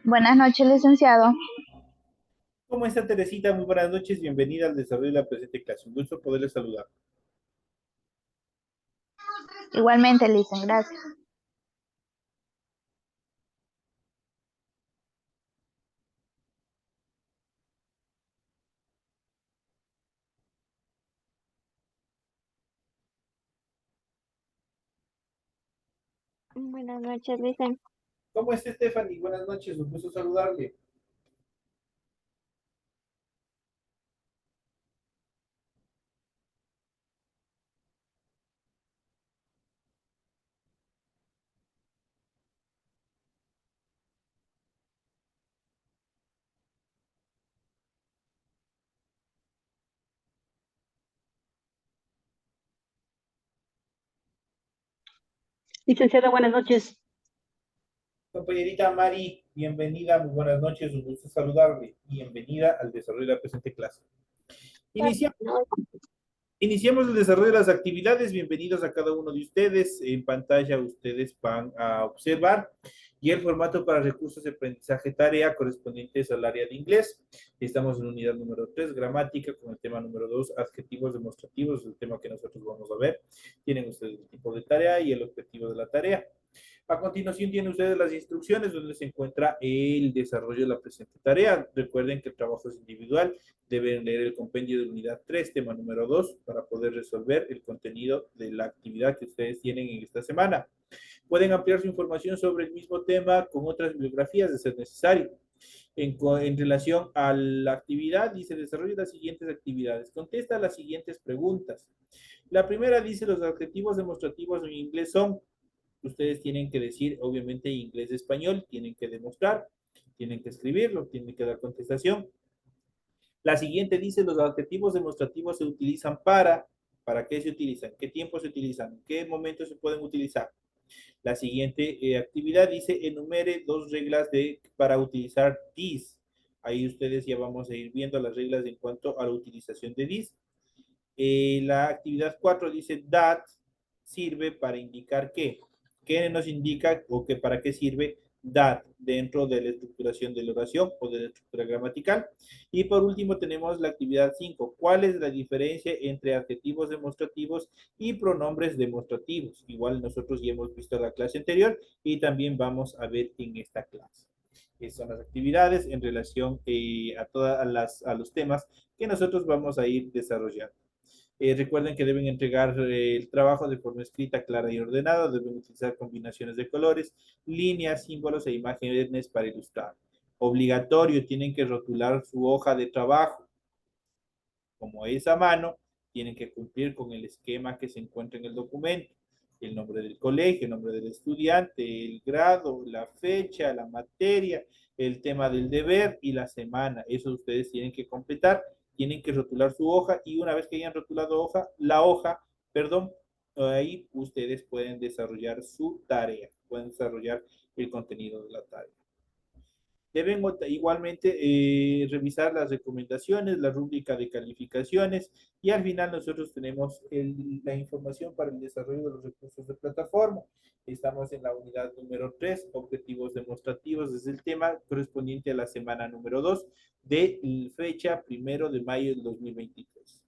Buenas noches, licenciado. ¿Cómo está Teresita? Muy buenas noches, bienvenida al desarrollo de la presente clase. Un gusto poderle saludar. Igualmente, licen, gracias. Buenas noches, dicen. ¿Cómo está Stephanie? Buenas noches, un gusto saludarle. Licenciada, buenas noches. Compañerita Mari, bienvenida, muy buenas noches, un gusto saludarle. Bienvenida al desarrollo de la presente clase. Inicia- No, Iniciamos el desarrollo de las actividades. Bienvenidos a cada uno de ustedes. En pantalla ustedes van a observar y el formato para recursos de aprendizaje tarea correspondientes al área de inglés. Estamos en unidad número 3, gramática, con el tema número 2, adjetivos demostrativos, el tema que nosotros vamos a ver. Tienen ustedes el tipo de tarea y el objetivo de la tarea. A continuación tienen ustedes las instrucciones donde se encuentra el desarrollo de la presente tarea. Recuerden que el trabajo es individual. Deben leer el compendio de unidad 3, tema número 2, para poder resolver el contenido de la actividad que ustedes tienen en esta semana. Pueden ampliar su información sobre el mismo tema con otras bibliografías de ser necesario. En relación a la actividad, dice, desarrolla las siguientes actividades. Contesta las siguientes preguntas. La primera dice, los adjetivos demostrativos en inglés son, ustedes tienen que decir, obviamente, inglés-español, tienen que demostrar, tienen que escribirlo, tienen que dar contestación. La siguiente dice, los adjetivos demostrativos se utilizan ¿para qué se utilizan? ¿Qué tiempo se utilizan? ¿En qué momento se pueden utilizar? La siguiente actividad dice, enumere dos reglas para utilizar this. Ahí ustedes ya vamos a ir viendo las reglas en cuanto a la utilización de this. La actividad 4 dice that sirve para indicar qué. ¿Qué nos indica o que para qué sirve that dentro de la estructuración de la oración o de la estructura gramatical? Y por último tenemos la actividad 5. ¿Cuál es la diferencia entre adjetivos demostrativos y pronombres demostrativos? Igual nosotros ya hemos visto la clase anterior y también vamos a ver en esta clase. Esas son las actividades en relación a los temas que nosotros vamos a ir desarrollando. Recuerden que deben entregar el trabajo de forma escrita, clara y ordenada. Deben utilizar combinaciones de colores, líneas, símbolos e imágenes para ilustrar. Obligatorio, tienen que rotular su hoja de trabajo. Como es a mano, tienen que cumplir con el esquema que se encuentra en el documento. El nombre del colegio, el nombre del estudiante, el grado, la fecha, la materia, el tema del deber y la semana. Eso ustedes tienen que completar, tienen que rotular su hoja y una vez que hayan rotulado la hoja, perdón, ahí ustedes pueden desarrollar su tarea, pueden desarrollar el contenido de la tarea. Deben igualmente revisar las recomendaciones, la rúbrica de calificaciones y al final nosotros tenemos la información para el desarrollo de los recursos de plataforma. Estamos en la unidad número 3, objetivos demostrativos, es el tema correspondiente a la semana número 2 de fecha 1 de mayo del 2023.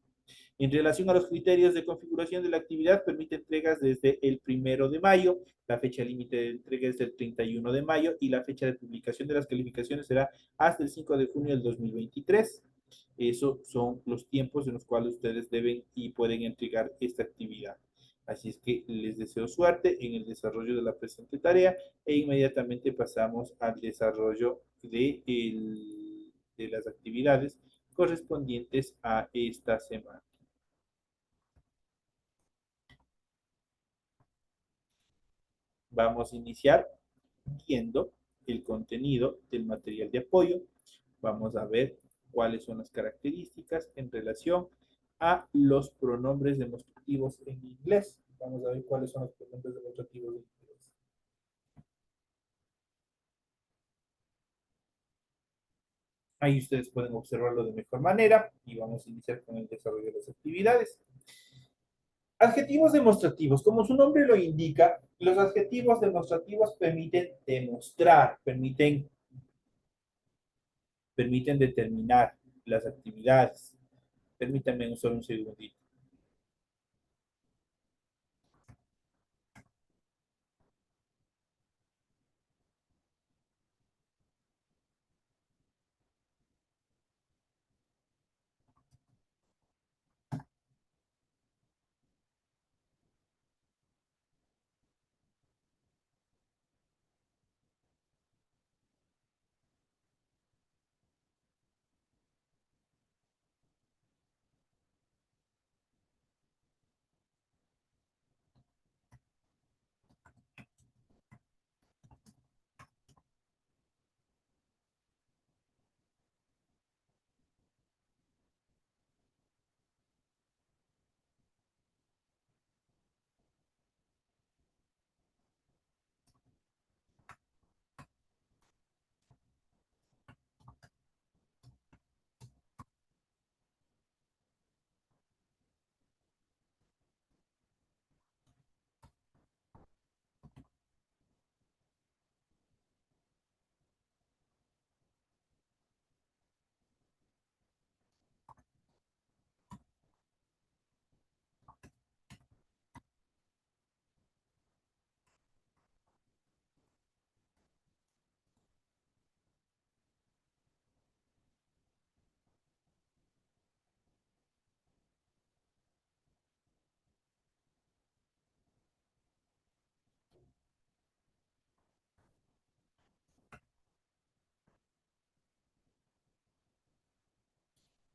En relación a los criterios de configuración de la actividad, permite entregas desde el 1 de mayo, la fecha límite de entrega es el 31 de mayo y la fecha de publicación de las calificaciones será hasta el 5 de junio del 2023. Esos son los tiempos en los cuales ustedes deben y pueden entregar esta actividad. Así es que les deseo suerte en el desarrollo de la presente tarea e inmediatamente pasamos al desarrollo de las actividades correspondientes a esta semana. Vamos a iniciar viendo el contenido del material de apoyo. Vamos a ver cuáles son las características en relación a los pronombres demostrativos en inglés. Vamos a ver cuáles son los pronombres demostrativos en inglés. Ahí ustedes pueden observarlo de mejor manera y vamos a iniciar con el desarrollo de las actividades. Adjetivos demostrativos. Como su nombre lo indica, los adjetivos demostrativos permiten demostrar, permiten permiten determinar las actividades. Permítanme solo un segundito.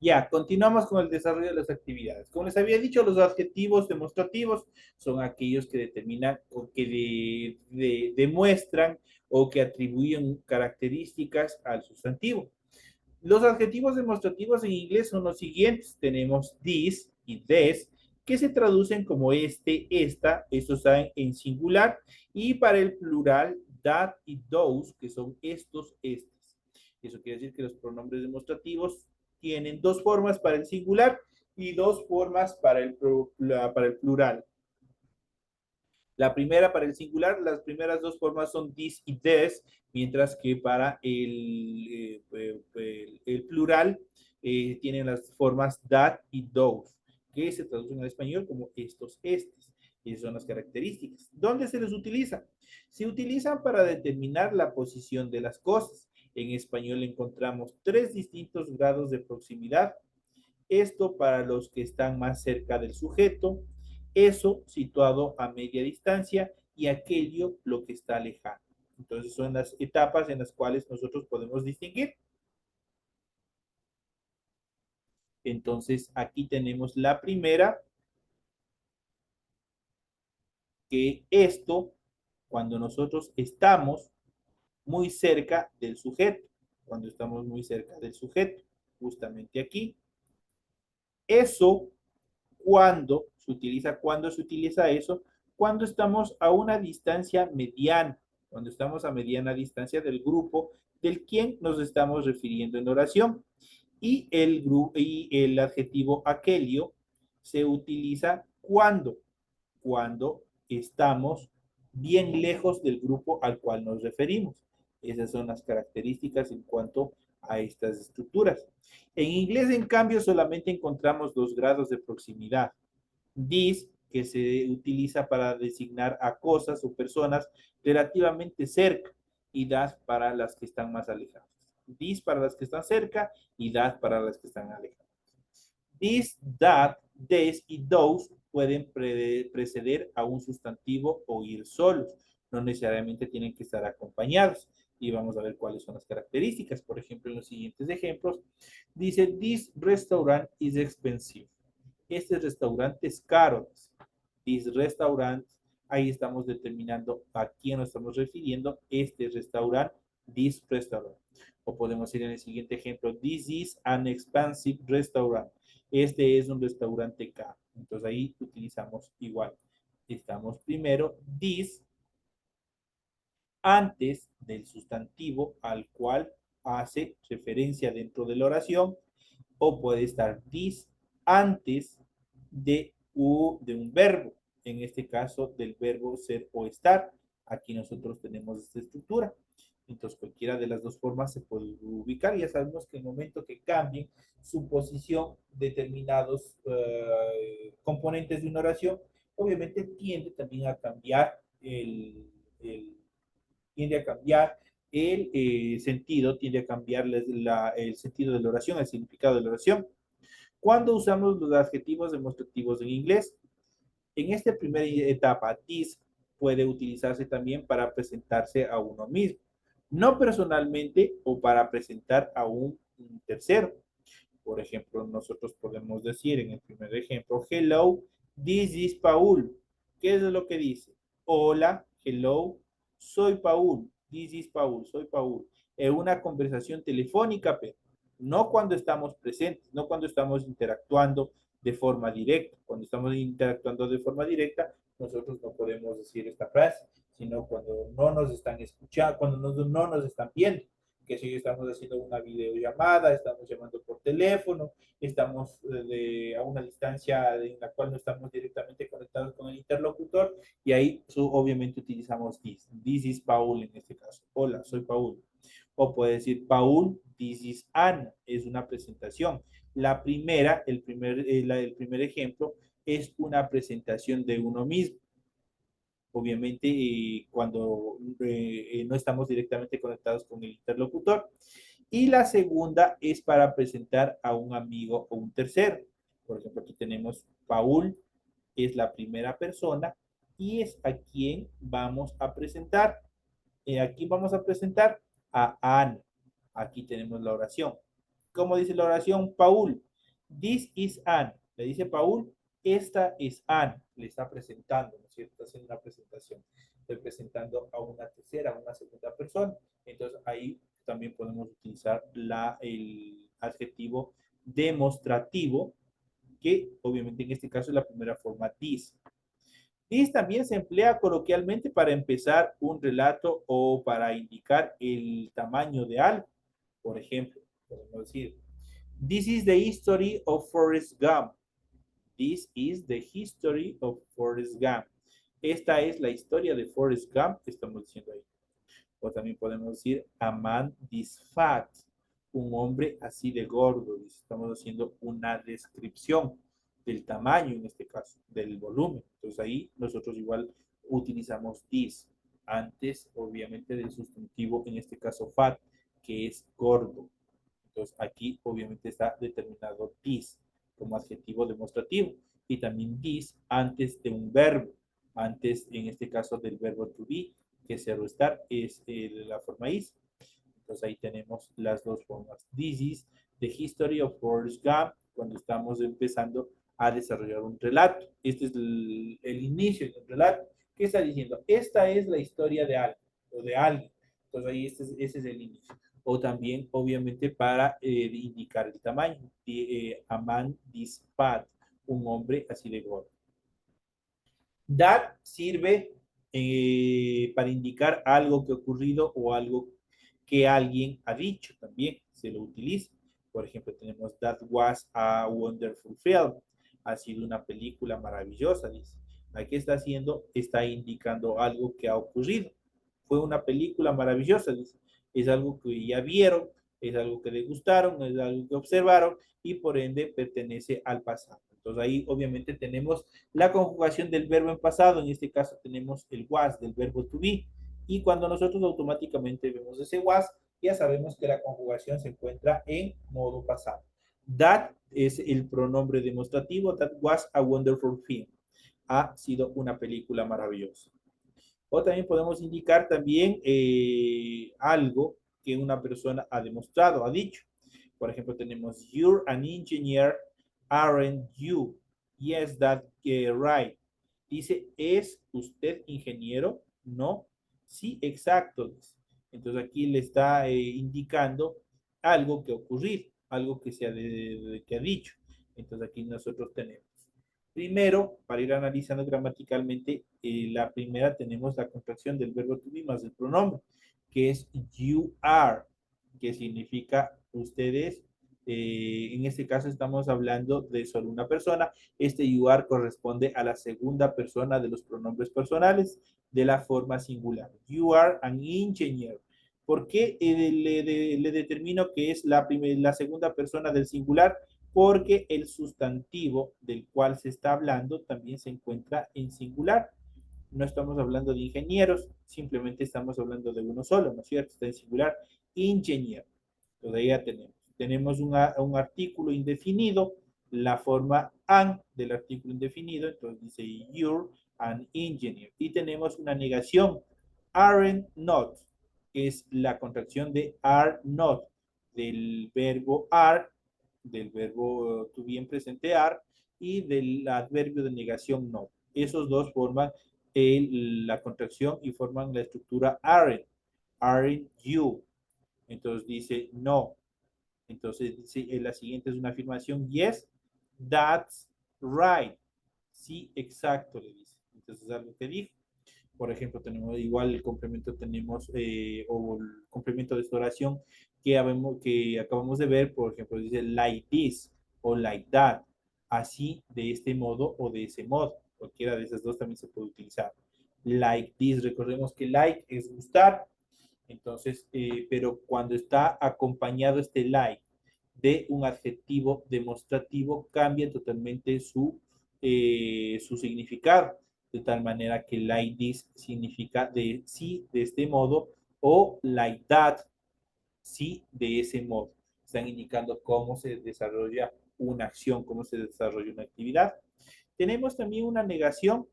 Ya, continuamos con el desarrollo de las actividades. Como les había dicho, los adjetivos demostrativos son aquellos que determinan o que demuestran o que atribuyen características al sustantivo. Los adjetivos demostrativos en inglés son los siguientes. Tenemos this y this, que se traducen como este, esta, estos están en singular, y para el plural, that y those, que son estos, estes. Eso quiere decir que los pronombres demostrativos tienen dos formas para el singular y dos formas para el plural. La primera para el singular, las primeras dos formas son this y this, mientras que para el plural tienen las formas that y those, que se traducen al español como estos, estes. Esas son las características. ¿Dónde se les utiliza? Se utilizan para determinar la posición de las cosas. En español encontramos tres distintos grados de proximidad. Esto para los que están más cerca del sujeto, eso situado a media distancia y aquello lo que está lejano. Entonces son las etapas en las cuales nosotros podemos distinguir. Entonces aquí tenemos la primera, que esto, cuando nosotros estamos muy cerca del sujeto, cuando estamos muy cerca del sujeto, justamente aquí. Eso cuando se utiliza eso, cuando estamos a una distancia mediana, cuando estamos a mediana distancia del grupo del quien nos estamos refiriendo en oración. Y el adjetivo aquelio se utiliza cuando estamos bien lejos del grupo al cual nos referimos. Esas son las características en cuanto a estas estructuras. En inglés, en cambio, solamente encontramos dos grados de proximidad. This, que se utiliza para designar a cosas o personas relativamente cerca, y that para las que están más alejadas. This para las que están cerca y that para las que están alejadas. This, that, this y those pueden preceder a un sustantivo o ir solos. No necesariamente tienen que estar acompañados. Y vamos a ver cuáles son las características. Por ejemplo, en los siguientes ejemplos, dice, this restaurant is expensive. Este restaurante es caro. This restaurant, ahí estamos determinando a quién nos estamos refiriendo. Este restaurante, this restaurant. O podemos ir en el siguiente ejemplo, this is an expensive restaurant. Este es un restaurante caro. Entonces ahí utilizamos igual. Estamos primero this antes del sustantivo al cual hace referencia dentro de la oración, o puede estar this antes de un verbo, en este caso del verbo ser o estar. Aquí nosotros tenemos esta estructura. Entonces, cualquiera de las dos formas se puede ubicar. Ya sabemos que en el momento que cambien su posición determinados componentes de una oración, obviamente tiende también a cambiar tiende a cambiar el sentido, tiende a cambiar el sentido de la oración, el significado de la oración. Cuando usamos los adjetivos demostrativos en inglés, en esta primera etapa, this puede utilizarse también para presentarse a uno mismo, no personalmente o para presentar a un tercero. Por ejemplo, nosotros podemos decir en el primer ejemplo, hello, this is Paul. ¿Qué es lo que dice? Hola, hello, soy Paul. This is Paul, soy Paul. Es una conversación telefónica, pero no cuando estamos presentes, no cuando estamos interactuando de forma directa. Cuando estamos interactuando de forma directa, nosotros no podemos decir esta frase, sino cuando no nos están escuchando, cuando no nos están viendo, que si estamos haciendo una videollamada, estamos llamando por teléfono, estamos a una distancia en la cual no estamos directamente conectados con el interlocutor, y ahí obviamente utilizamos this. This is Paul en este caso. Hola, soy Paul. O puede decir Paul, this is Anne, es una presentación. La primera, el primer ejemplo, es una presentación de uno mismo. Obviamente, cuando no estamos directamente conectados con el interlocutor. Y la segunda es para presentar a un amigo o un tercero. Por ejemplo, aquí tenemos Paul, es la primera persona y es a quien vamos a presentar. Aquí vamos a presentar a Anne. Aquí tenemos la oración. ¿Cómo dice la oración? Paul, this is Anne. Le dice Paul, esta es Anne. Le está presentando, ¿no es cierto? Está haciendo una presentación. Estoy presentando a una tercera, a una segunda persona. Entonces ahí también podemos utilizar el adjetivo demostrativo, que obviamente en este caso es la primera forma this. This también se emplea coloquialmente para empezar un relato o para indicar el tamaño de algo. Por ejemplo, podemos decir, this is the history of Forrest Gump. This is the history of Forrest Gump. Esta es la historia de Forrest Gump que estamos diciendo ahí. O también podemos decir, a man this fat. Un hombre así de gordo. Estamos haciendo una descripción del tamaño, en este caso, del volumen. Entonces ahí nosotros igual utilizamos this antes, obviamente, del sustantivo, en este caso fat, que es gordo. Entonces aquí obviamente está determinado this como adjetivo demostrativo y también this antes de un verbo, antes en este caso del verbo to be, que es estar, es la forma is. Entonces ahí tenemos las dos formas. This is the history of Forrest Gump, cuando estamos empezando a desarrollar un relato. Este es el inicio del relato. ¿Qué está diciendo? Esta es la historia de algo o de alguien. Entonces ahí ese es el inicio. O también, obviamente, para indicar el tamaño. A man this fat, un hombre así de gordo. That sirve para indicar algo que ha ocurrido o algo que alguien ha dicho también, se lo utiliza. Por ejemplo, tenemos That was a wonderful film. Ha sido una película maravillosa, dice. Aquí está haciendo, está indicando algo que ha ocurrido. Fue una película maravillosa, dice. Es algo que ya vieron, es algo que les gustaron, es algo que observaron y por ende pertenece al pasado. Entonces ahí obviamente tenemos la conjugación del verbo en pasado, en este caso tenemos el was del verbo to be, y cuando nosotros automáticamente vemos ese was, ya sabemos que la conjugación se encuentra en modo pasado. That es el pronombre demostrativo, that was a wonderful film. Ha sido una película maravillosa. O también podemos indicar también algo que una persona ha demostrado, ha dicho. Por ejemplo, tenemos, you're an engineer, aren't you? Yes, that's right. Dice, ¿es usted ingeniero? No. Sí, exacto. Entonces aquí le está indicando algo que ocurrir, algo que, que ha dicho. Entonces aquí nosotros tenemos. Primero, para ir analizando gramaticalmente, la primera tenemos la contracción del verbo to be más el pronombre, que es you are, que significa ustedes. En este caso estamos hablando de solo una persona. Este you are corresponde a la segunda persona de los pronombres personales de la forma singular. You are an engineer. ¿Por qué le determino que es la segunda persona del singular? Porque el sustantivo del cual se está hablando también se encuentra en singular. No estamos hablando de ingenieros, simplemente estamos hablando de uno solo, ¿no es cierto? Está en singular, ingeniero. Entonces ya tenemos un artículo indefinido, la forma an del artículo indefinido, entonces dice you're an engineer. Y tenemos una negación, aren't not, que es la contracción de are not, del verbo are, del verbo to be en presente are, y del adverbio de negación no. Esos dos forman la contracción y forman la estructura aren't, aren't you. Entonces dice no. Entonces dice, la siguiente es una afirmación, yes, that's right. Sí, exacto, le dice. Entonces es algo que dijo. Por ejemplo, tenemos igual el complemento, tenemos, o el complemento de esta oración que acabamos de ver, por ejemplo, dice like this o like that. Así, de este modo o de ese modo. Cualquiera de esas dos también se puede utilizar. Like this, recordemos que like es gustar. Entonces, pero cuando está acompañado este like de un adjetivo demostrativo, cambia totalmente su significado. De tal manera que like this significa de sí, de este modo, o like that, sí, de ese modo. Están indicando cómo se desarrolla una acción, cómo se desarrolla una actividad. Tenemos también una negación,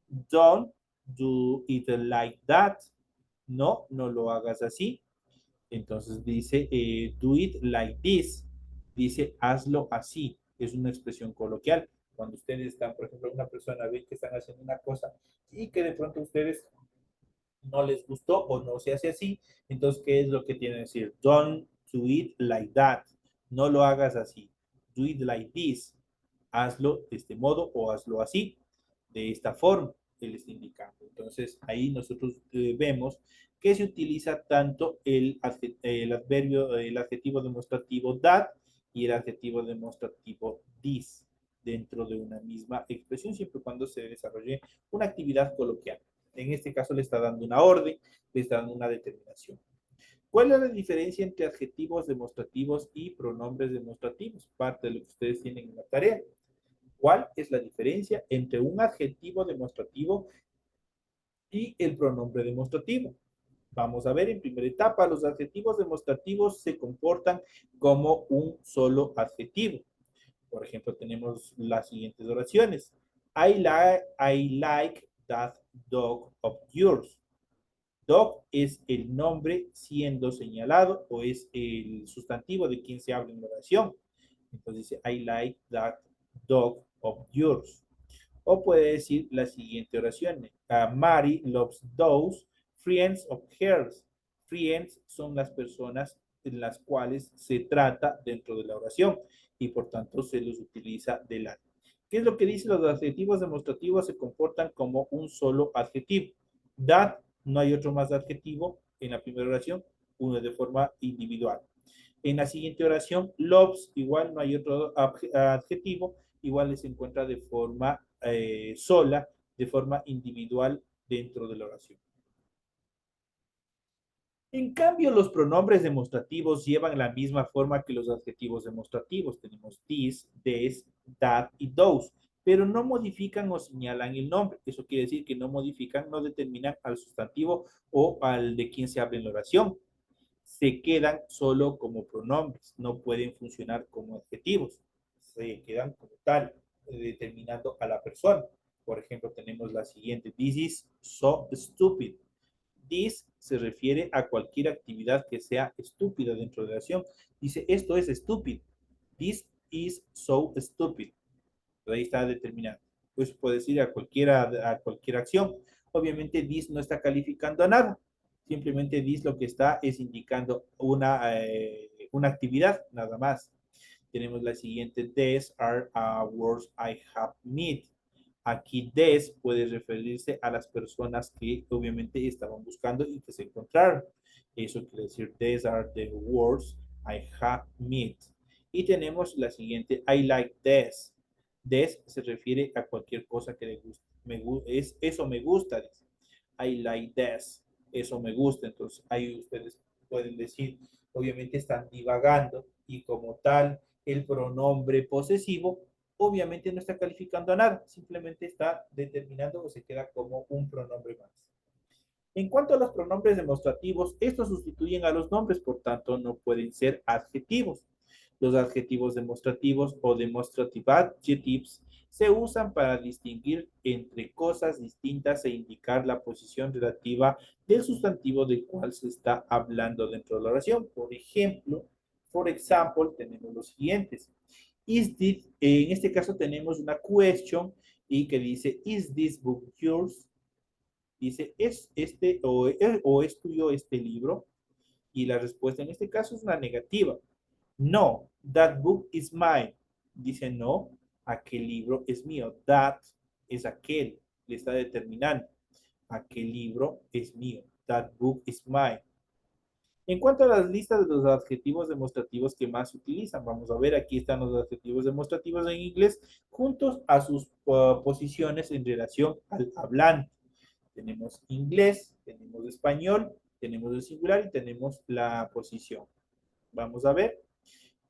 don't do it like that. No, no lo hagas así. Entonces dice, do it like this. Dice, hazlo así. Es una expresión coloquial. Cuando ustedes están, por ejemplo, una persona ve que están haciendo una cosa y que de pronto a ustedes no les gustó o no se hace así, entonces, ¿qué es lo que tienen que decir? Don't do it like that. No lo hagas así. Do it like this. Hazlo de este modo o hazlo así, de esta forma que les está indicando. Entonces, ahí nosotros vemos que se utiliza tanto el adjetivo demostrativo that y el adjetivo demostrativo this dentro de una misma expresión, siempre y cuando se desarrolle una actividad coloquial. En este caso le está dando una orden, le está dando una determinación. ¿Cuál es la diferencia entre adjetivos demostrativos y pronombres demostrativos? Parte de lo que ustedes tienen en la tarea. ¿Cuál es la diferencia entre un adjetivo demostrativo y el pronombre demostrativo? Vamos a ver en primera etapa, los adjetivos demostrativos se comportan como un solo adjetivo. Por ejemplo, tenemos las siguientes oraciones. I like that dog of yours. Dog es el nombre siendo señalado o es el sustantivo de quien se habla en la oración. Entonces dice, I like that dog of yours. O puede decir la siguiente oración. Mary loves those friends of hers. Friends son las personas en las cuales se trata dentro de la oración y por tanto se los utiliza delante. ¿Qué es lo que dice? Los adjetivos demostrativos se comportan como un solo adjetivo. That, no hay otro más adjetivo en la primera oración, uno de forma individual. En la siguiente oración, loves, igual no hay otro adjetivo, igual se encuentra de forma sola, de forma individual dentro de la oración. En cambio, los pronombres demostrativos llevan la misma forma que los adjetivos demostrativos. Tenemos this, this, that y those, pero no modifican o señalan el nombre. Eso quiere decir que no modifican, no determinan al sustantivo o al de quien se habla en la oración. Se quedan solo como pronombres, no pueden funcionar como adjetivos. Se quedan como tal, determinando a la persona. Por ejemplo, tenemos la siguiente. This is so stupid. This se refiere a cualquier actividad que sea estúpida dentro de la oración. Dice, esto es estúpido. This is so stupid. Pero ahí está determinado. Pues puede decir a cualquier acción. Obviamente, this no está calificando a nada. Simplemente this lo que está es indicando una actividad, nada más. Tenemos la siguiente. These are words I have met. Aquí des puede referirse a las personas que obviamente estaban buscando y que se encontraron. Eso quiere decir, these are the words I have met. Y tenemos la siguiente, I like this. This se refiere a cualquier cosa que le guste. Eso me gusta. I like this. Eso me gusta. Entonces ahí ustedes pueden decir, obviamente están divagando y como tal, el pronombre posesivo obviamente no está calificando a nada, simplemente está determinando o se queda como un pronombre más. En cuanto a los pronombres demostrativos, estos sustituyen a los nombres, por tanto, no pueden ser adjetivos. Los adjetivos demostrativos o demonstrative adjectives se usan para distinguir entre cosas distintas e indicar la posición relativa del sustantivo del cual se está hablando dentro de la oración. Por ejemplo, for example, tenemos los siguientes. Is this, en este caso tenemos una question y que dice, is this book yours? Dice, ¿es este o es tuyo este libro? Y la respuesta en este caso es una negativa. No, that book is mine. Dice, no, aquel libro es mío. That es aquel, le está determinando. Aquel libro es mío. That book is mine. En cuanto a las listas de los adjetivos demostrativos que más se utilizan, vamos a ver, aquí están los adjetivos demostrativos en inglés juntos a sus posiciones en relación al hablante. Tenemos inglés, tenemos español, tenemos el singular y tenemos la posición. Vamos a ver.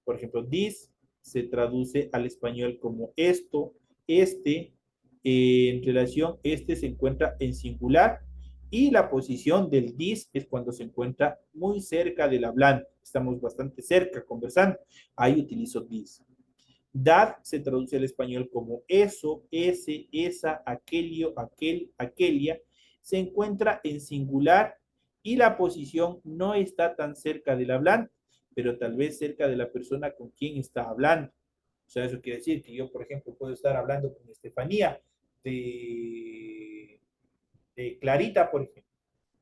Por ejemplo, this se traduce al español como esto, este, en relación, este se encuentra en singular y la posición del this es cuando se encuentra muy cerca del hablante. Estamos bastante cerca conversando. Ahí utilizo this. That se traduce al español como eso, ese, esa, aquello, aquel, aquelia. Se encuentra en singular y la posición no está tan cerca del hablante, pero tal vez cerca de la persona con quien está hablando. O sea, eso quiere decir que yo, por ejemplo, puedo estar hablando con Estefanía de Clarita, por ejemplo.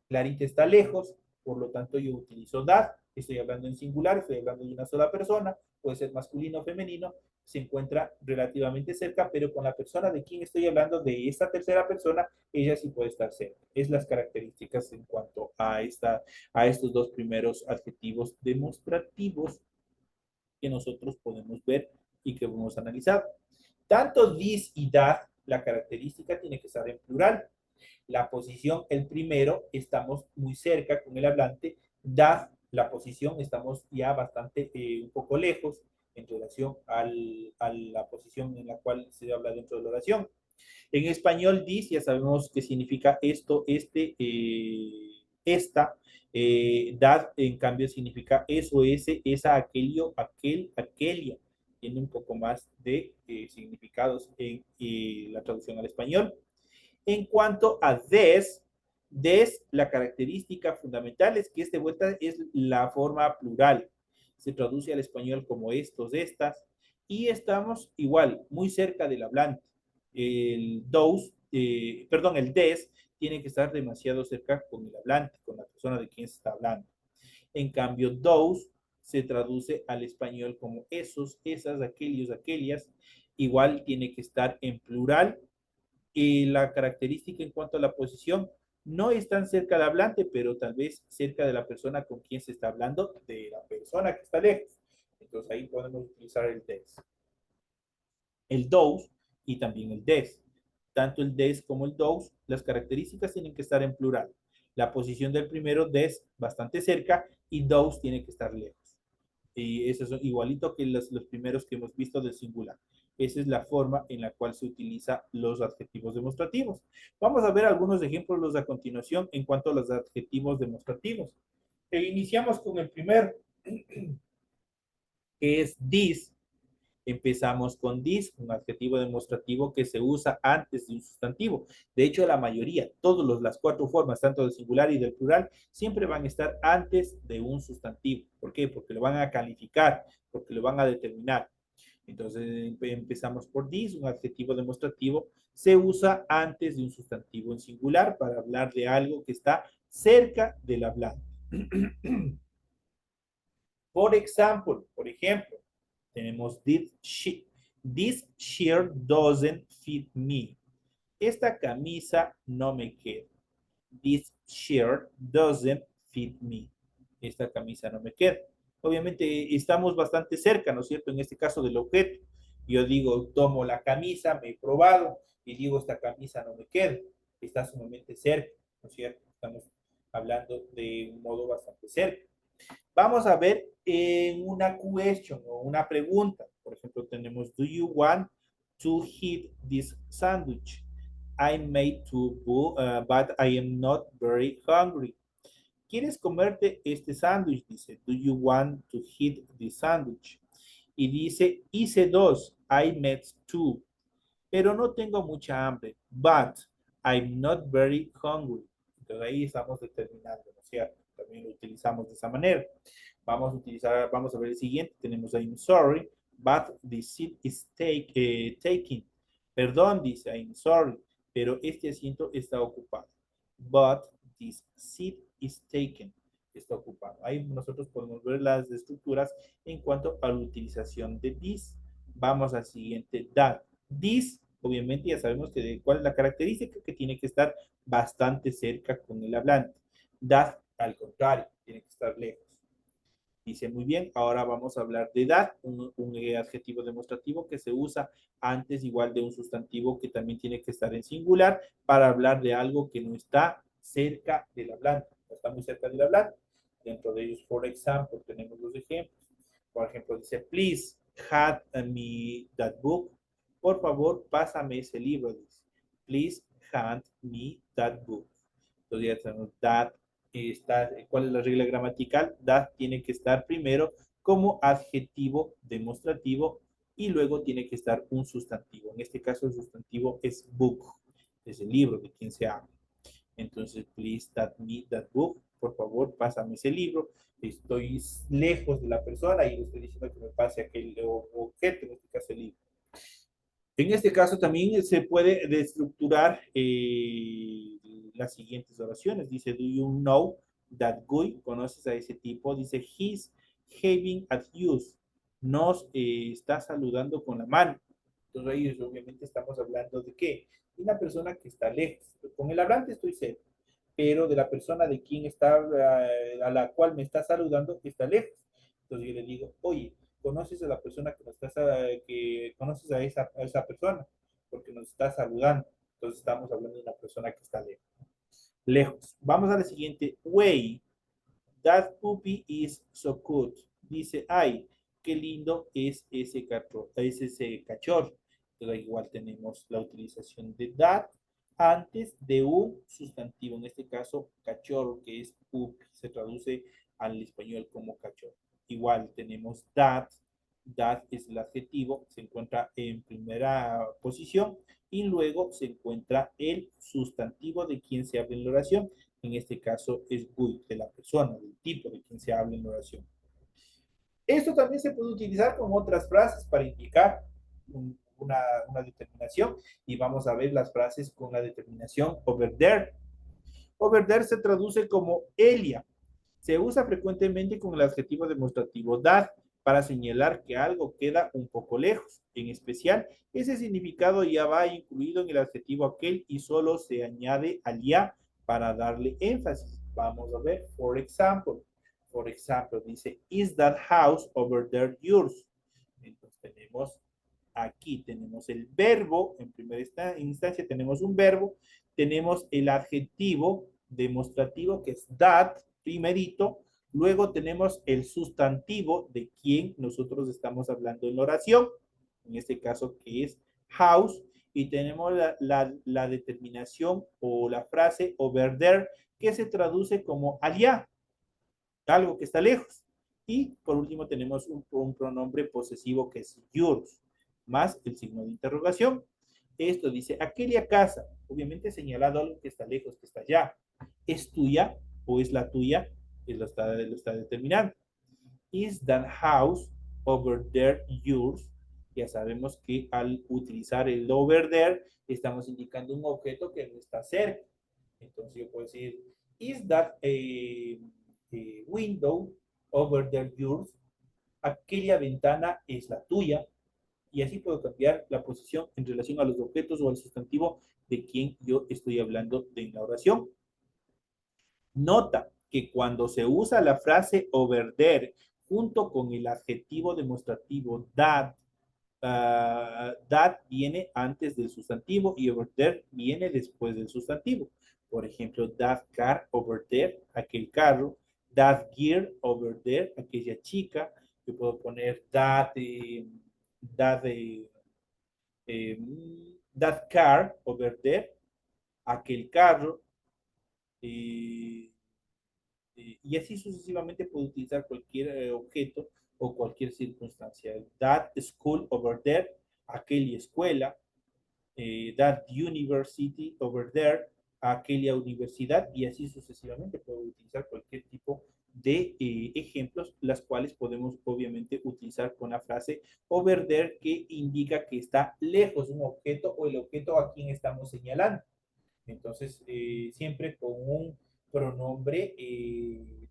Clarita está lejos, por lo tanto yo utilizo that, estoy hablando en singular, estoy hablando de una sola persona, puede ser masculino o femenino, se encuentra relativamente cerca, pero con la persona de quien estoy hablando, de esta tercera persona, ella sí puede estar cerca. Es las características en cuanto a estos dos primeros adjetivos demostrativos que nosotros podemos ver y que hemos analizado. Tanto this y that, la característica tiene que estar en plural. La posición, el primero, estamos muy cerca con el hablante. That, la posición, estamos ya bastante, un poco lejos en relación a la posición en la cual se habla dentro de la oración. En español, this ya sabemos qué significa esto, este, esta. That, en cambio, significa eso, ese, esa, aquello, aquel, aquelia. Tiene un poco más de significados en la traducción al español. En cuanto a des, la característica fundamental es que de vuelta es la forma plural. Se traduce al español como estos, estas, y estamos igual, muy cerca del hablante. El el des tiene que estar demasiado cerca con el hablante, con la persona de quien se está hablando. En cambio, those se traduce al español como esos, esas, aquellos, aquellas. Igual tiene que estar en plural. Y la característica en cuanto a la posición no es tan cerca del hablante, pero tal vez cerca de la persona con quien se está hablando, de la persona que está lejos. Entonces ahí podemos utilizar el des. El those y también el des. Tanto el des como el those, las características tienen que estar en plural. La posición del primero, des, bastante cerca, y those tiene que estar lejos. Y eso es igualito que los primeros que hemos visto del singular. Esa es la forma en la cual se utiliza los adjetivos demostrativos. Vamos a ver algunos ejemplos a continuación en cuanto a los adjetivos demostrativos. Iniciamos con el primero, que es this. Empezamos con this, un adjetivo demostrativo que se usa antes de un sustantivo. De hecho, la mayoría, todas las cuatro formas, tanto del singular y del plural, siempre van a estar antes de un sustantivo. ¿Por qué? Porque lo van a calificar, porque lo van a determinar. Entonces, empezamos por this, un adjetivo demostrativo se usa antes de un sustantivo en singular para hablar de algo que está cerca del hablante. Por ejemplo, tenemos this shirt doesn't fit me. Esta camisa no me queda. This shirt doesn't fit me. Esta camisa no me queda. Obviamente estamos bastante cerca, ¿no es cierto? En este caso del objeto. Yo digo, tomo la camisa, me he probado y digo, esta camisa no me queda. Está sumamente cerca, ¿no es cierto? Estamos hablando de un modo bastante cerca. Vamos a ver en una question o una pregunta. Por ejemplo, tenemos, do you want to eat this sandwich? I made two, but I am not very hungry. ¿Quieres comerte este sándwich? Dice, do you want to eat this sandwich? Y dice, hice dos, I made two, pero no tengo mucha hambre, but I'm not very hungry. Entonces ahí estamos determinando, ¿no es cierto? También lo utilizamos de esa manera. Vamos a ver el siguiente. Tenemos I'm sorry, but the seat is taken. Perdón, dice I'm sorry, pero este asiento está ocupado. But this seat is taken. Está ocupado. Ahí nosotros podemos ver las estructuras en cuanto a la utilización de this. Vamos al siguiente, that. This, obviamente ya sabemos cuál es la característica, que tiene que estar bastante cerca con el hablante. That, al contrario, tiene que estar lejos. Dice muy bien, ahora vamos a hablar de that, un adjetivo demostrativo que se usa antes igual de un sustantivo que también tiene que estar en singular para hablar de algo que no está cerca del hablante, no está muy cerca del hablante. Dentro de ellos, por ejemplo, tenemos los ejemplos. Por ejemplo, dice, please hand me that book. Por favor, pásame ese libro. Dice, please hand me that book. Entonces ya tenemos that. ¿Cuál es la regla gramatical? That tiene que estar primero como adjetivo demostrativo y luego tiene que estar un sustantivo. En este caso el sustantivo es book, es el libro de quien se habla. Entonces, please that me that book. Por favor, pásame ese libro. Estoy lejos de la persona y le estoy diciendo que me pase aquel objeto, en este caso el libro. En este caso también se puede destructurar las siguientes oraciones. Dice, do you know that guy? ¿Conoces a ese tipo? Dice, he's having at use. Nos está saludando con la mano. Entonces ahí obviamente estamos hablando de qué? De una persona que está lejos. Con el hablante estoy cerca, pero de la persona de quien está, a la cual me está saludando, está lejos. Entonces yo le digo, oye, conoces a la persona que conoces a esa persona, porque nos está saludando. Entonces estamos hablando de una persona que está lejos. Lejos. Vamos a la siguiente. Way. That puppy is so cute. Dice, ay, qué lindo es ese cachorro. Entonces igual tenemos la utilización de that antes de un sustantivo. En este caso, cachorro, que es puppy. Se traduce al español como cachorro. Igual tenemos that. That es el adjetivo, se encuentra en primera posición y luego se encuentra el sustantivo de quien se habla en la oración. En este caso es good, de la persona, del tipo de quien se habla en la oración. Esto también se puede utilizar con otras frases para indicar una determinación y vamos a ver las frases con la determinación over there. Over there se traduce como Elia. Se usa frecuentemente con el adjetivo demostrativo that para señalar que algo queda un poco lejos. En especial, ese significado ya va incluido en el adjetivo aquel y solo se añade al ya para darle énfasis. Vamos a ver, for example. For example, dice, is that house over there yours? Entonces tenemos el verbo, en primera instancia tenemos un verbo, tenemos el adjetivo demostrativo que es that, primerito, luego tenemos el sustantivo de quien nosotros estamos hablando en la oración, en este caso que es house, y tenemos la determinación o la frase over there, que se traduce como allá, algo que está lejos. Y por último tenemos un pronombre posesivo que es yours, más el signo de interrogación. Esto dice, aquella casa, obviamente señalado algo que está lejos, que está allá. ¿Es tuya o es la tuya? Lo está determinando. Is that house over there yours? Ya sabemos que al utilizar el over there, estamos indicando un objeto que no está cerca. Entonces yo puedo decir, is that a window over there yours? Aquella ventana es la tuya. Y así puedo cambiar la posición en relación a los objetos o al sustantivo de quien yo estoy hablando en la oración. Nota que cuando se usa la frase over there junto con el adjetivo demostrativo that, that viene antes del sustantivo y over there viene después del sustantivo. Por ejemplo, that car over there, aquel carro. That girl over there, aquella chica. Yo puedo poner that, that, eh, that car over there, aquel carro. eh, y así sucesivamente puedo utilizar cualquier objeto o cualquier circunstancia. That school over there, aquella escuela. That university over there, aquella universidad, y así sucesivamente. Puedo utilizar cualquier tipo de ejemplos, las cuales podemos obviamente utilizar con la frase over there, que indica que está lejos un objeto o el objeto a quien estamos señalando. Entonces, siempre con un pronombre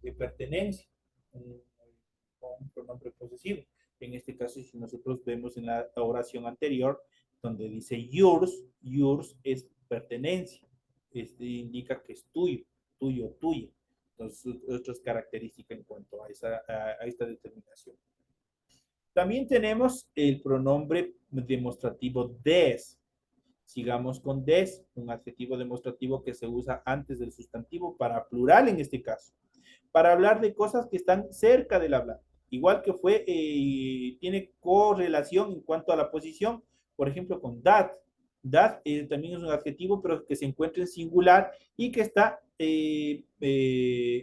de pertenencia, un pronombre posesivo. En este caso, si nosotros vemos en la oración anterior, donde dice yours, yours es pertenencia. Este indica que es tuyo, tuyo, tuya. Entonces, otras características en cuanto a esta determinación. También tenemos el pronombre demostrativo des. Sigamos con des, un adjetivo demostrativo que se usa antes del sustantivo para plural en este caso, para hablar de cosas que están cerca del hablante. Igual que tiene correlación en cuanto a la posición, por ejemplo, con that. That también es un adjetivo, pero que se encuentra en singular y que está,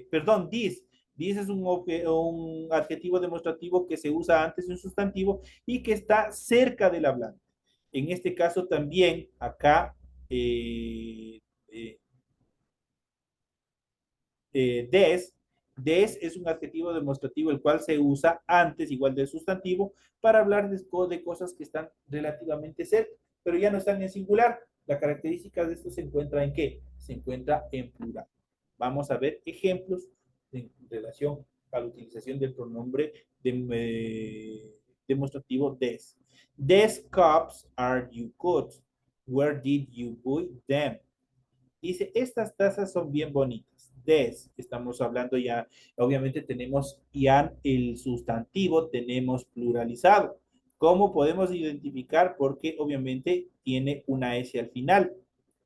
perdón, this. This es un adjetivo demostrativo que se usa antes de un sustantivo y que está cerca del hablante. En este caso también, acá, des es un adjetivo demostrativo el cual se usa antes, igual del sustantivo, para hablar de cosas que están relativamente cerca, pero ya no están en singular. La característica de esto se encuentra en ¿qué? Se encuentra en plural. Vamos a ver ejemplos en relación a la utilización del pronombre demostrativo des. These cups are you good? Where did you buy them? Dice, estas tazas son bien bonitas. Des, estamos hablando ya, obviamente tenemos ya el sustantivo, tenemos pluralizado. ¿Cómo podemos identificar? Porque obviamente tiene una S al final.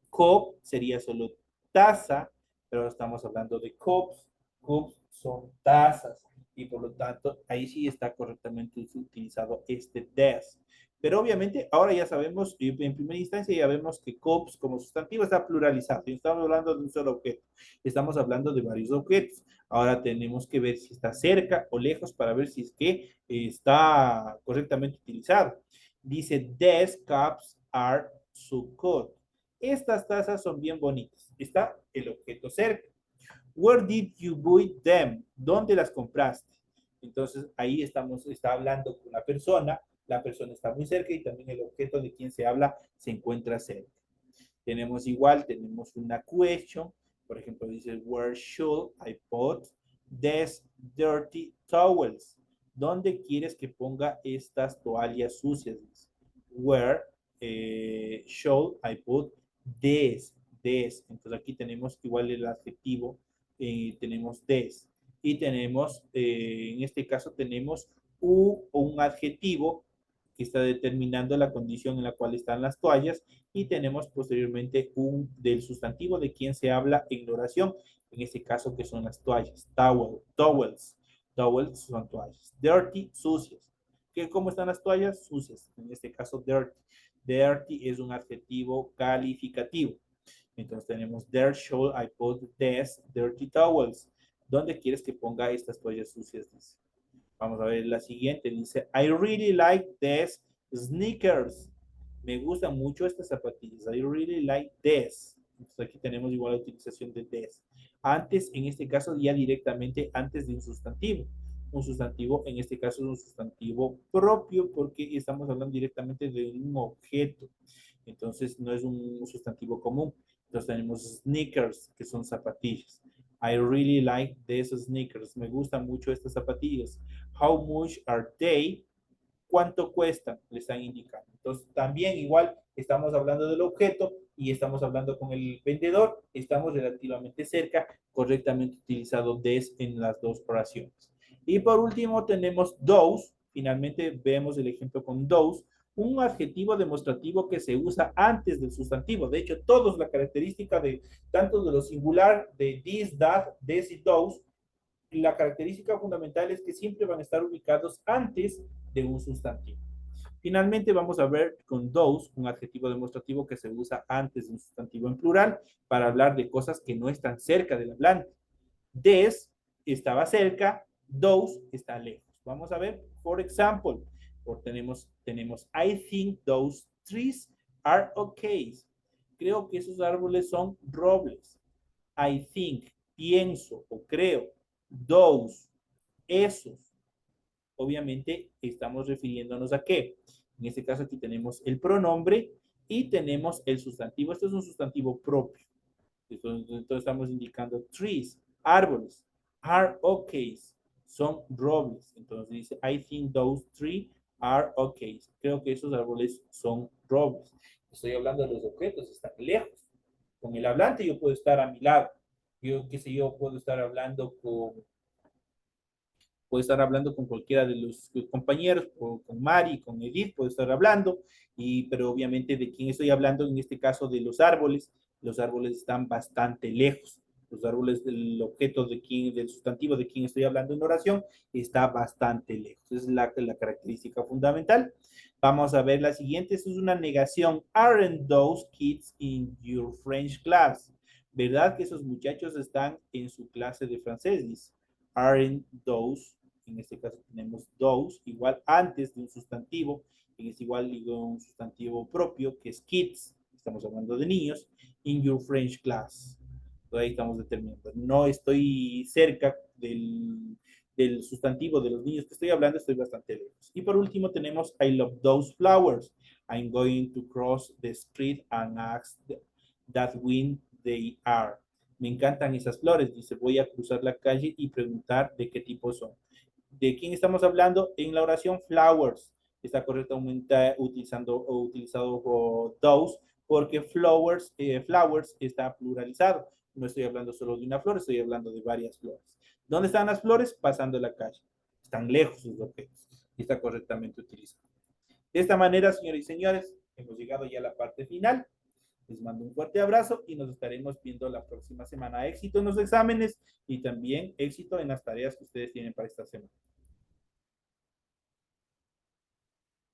Cup sería solo taza, pero estamos hablando de cups. Cups son tazas y por lo tanto ahí sí está correctamente utilizado este des. Pero obviamente ahora ya sabemos, en primera instancia ya vemos que cups como sustantivo está pluralizado. No estamos hablando de un solo objeto, estamos hablando de varios objetos. Ahora tenemos que ver si está cerca o lejos para ver si es que está correctamente utilizado. Dice, these cups are so good. Estas tazas son bien bonitas. Está el objeto cerca. Where did you buy them? ¿Dónde las compraste? Entonces ahí está hablando con la persona está muy cerca y también el objeto de quien se habla se encuentra cerca. Tenemos una question, por ejemplo dice, where should I put these dirty towels? ¿Dónde quieres que ponga estas toallas sucias? Where should I put these? Entonces aquí tenemos igual el adjetivo, tenemos des y tenemos, en este caso tenemos un adjetivo que está determinando la condición en la cual están las toallas y tenemos posteriormente un del sustantivo de quien se habla en la oración, en este caso que son las toallas, towels son toallas, dirty, sucias. ¿Cómo están las toallas? Sucias, en este caso dirty. Dirty es un adjetivo calificativo. Entonces tenemos, there should I put these dirty towels. ¿Dónde quieres que ponga estas toallas sucias? Dice. Vamos a ver la siguiente. Dice, I really like these sneakers. Me gustan mucho estas zapatillas. I really like this. Entonces aquí tenemos igual la utilización de this. Antes, en este caso, ya directamente antes de un sustantivo. Un sustantivo, en este caso, es un sustantivo propio porque estamos hablando directamente de un objeto. Entonces, no es un sustantivo común. Entonces tenemos sneakers, que son zapatillas. I really like these sneakers. Me gustan mucho estas zapatillas. How much are they? ¿Cuánto cuestan? Le están indicando. Entonces, también igual estamos hablando del objeto y estamos hablando con el vendedor. Estamos relativamente cerca, correctamente utilizado this en las dos oraciones. Y por último tenemos those. Finalmente vemos el ejemplo con those. Un adjetivo demostrativo que se usa antes del sustantivo. De hecho, todos la característica de tanto de lo singular de this, that, this y those la característica fundamental es que siempre van a estar ubicados antes de un sustantivo. Finalmente vamos a ver con those, un adjetivo demostrativo que se usa antes de un sustantivo en plural para hablar de cosas que no están cerca del hablante. This estaba cerca, those está lejos. Vamos a ver, for example, tenemos I think those trees are okay. Creo que esos árboles son robles. I think, pienso o creo. Those, esos. Obviamente estamos refiriéndonos a qué. En este caso aquí tenemos el pronombre y tenemos el sustantivo. Esto es un sustantivo propio. Entonces estamos indicando trees, árboles, are okay, son robles. Entonces dice, I think those trees are okay. Creo que esos árboles son robles. Estoy hablando de los objetos, están lejos. Con el hablante yo puedo estar a mi lado. Yo, qué sé yo, puedo estar hablando con cualquiera de los compañeros, con Mari, con Edith, puedo estar hablando, pero obviamente de quién estoy hablando, en este caso de los árboles están bastante lejos. Los árboles del objeto del sustantivo de quien estoy hablando en oración, está bastante lejos. Esa es la característica fundamental. Vamos a ver la siguiente. Esta es una negación. Aren't those kids in your French class? ¿Verdad que esos muchachos están en su clase de francés? Dice, aren't those, en este caso tenemos those, igual antes de un sustantivo, es igual a un sustantivo propio, que es kids, estamos hablando de niños, in your French class. Entonces ahí estamos determinando. No estoy cerca del sustantivo de los niños que estoy hablando, estoy bastante lejos. Y por último tenemos I love those flowers. I'm going to cross the street and ask that when they are. Me encantan esas flores. Dice, voy a cruzar la calle y preguntar de qué tipo son. ¿De quién estamos hablando? En la oración flowers. Está correctamente utilizado por those, porque flowers está pluralizado. No estoy hablando solo de una flor, estoy hablando de varias flores. ¿Dónde están las flores? Pasando la calle. Están lejos los objetos. Y está correctamente utilizado. De esta manera, señores y señores, hemos llegado ya a la parte final. Les mando un fuerte abrazo y nos estaremos viendo la próxima semana. Éxito en los exámenes y también éxito en las tareas que ustedes tienen para esta semana.